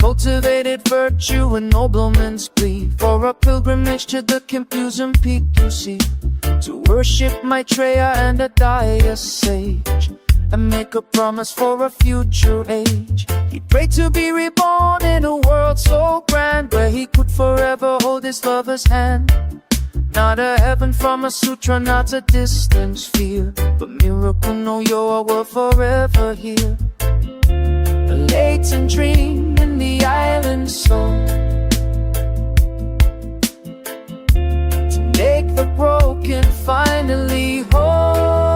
cultivated virtue and nobleman's glee, for a pilgrimage to the Confucian peak you see, to worship Maitreya and a Daya sage, and make a promise for a future age. He prayed to be reborn in a world so grand, where he could forever hold his lover's hand. Not a heaven from a sutra, not a distance fear, but miracle no yo will forever here. A latent dream in the island soul, to make the broken finally whole.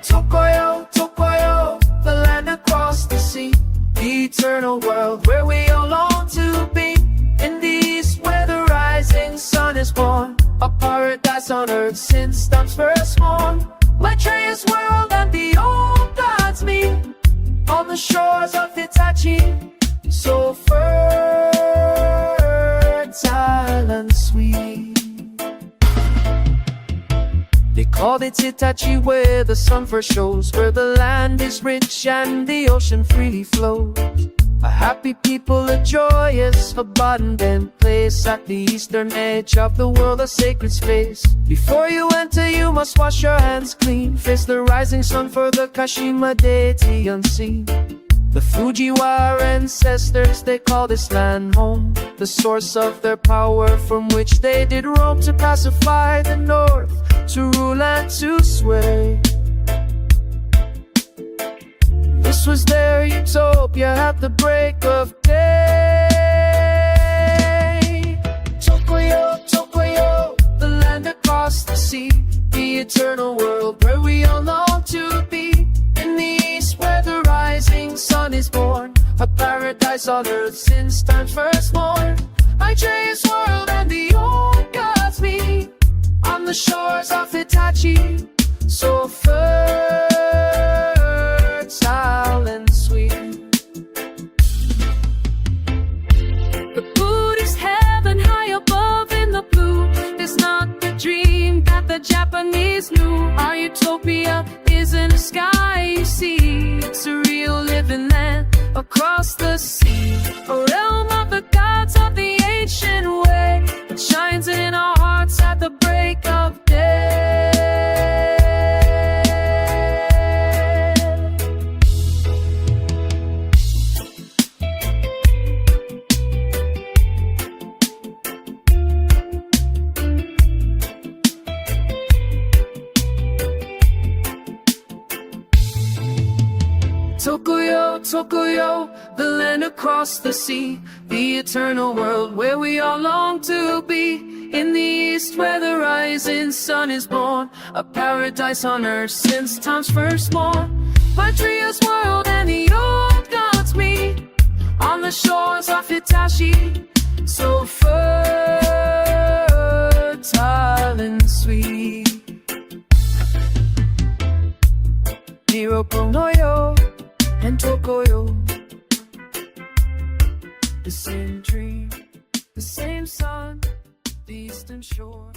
Tokoyo, Tokoyo, the land across the sea, the eternal world where we all long to be. In the east where the rising sun is born, a paradise on earth since time's first morn. Maitreya's world and the old gods meet on the shores of Hitachi, so fertile and sweet. They called it Hitachi where the sun first shows, where the land is rich and the ocean freely flows. A happy people, a joyous, abundant place at the eastern edge of the world, a sacred space. Before you enter, you must wash your hands clean, face the rising sun for the Kashima deity unseen. The Fujiwara ancestors, they call this land home, the source of their power from which they did roam, to pacify the north, to rule and to sway. This was their utopia at the break of day. Tokoyo, Tokoyo, the land across the sea, the eternal world where we all long to be. In the east where the rising sun is born, a paradise on earth since time's first morn. Maitreya's world and the old gods meet on the shores of Hitachi, so fertile and sweet. The Buddhist heaven high above in the blue is not the dream that the Japanese knew. Our utopia is in the sky you see, it's a real living land across the sea, a realm of the gods of the ancient way, that shines in our hearts at the break of day. Tokoyo, Tokoyo, the land across the sea, the eternal world where we all long to be. In the east where the rising sun is born, a paradise on earth since time's first morn. Maitreya's world and the old gods meet on the shores of Hitachi, so fertile and sweet. Miracle no yo and Tokoyo, the same dream, the same sun, the eastern shore.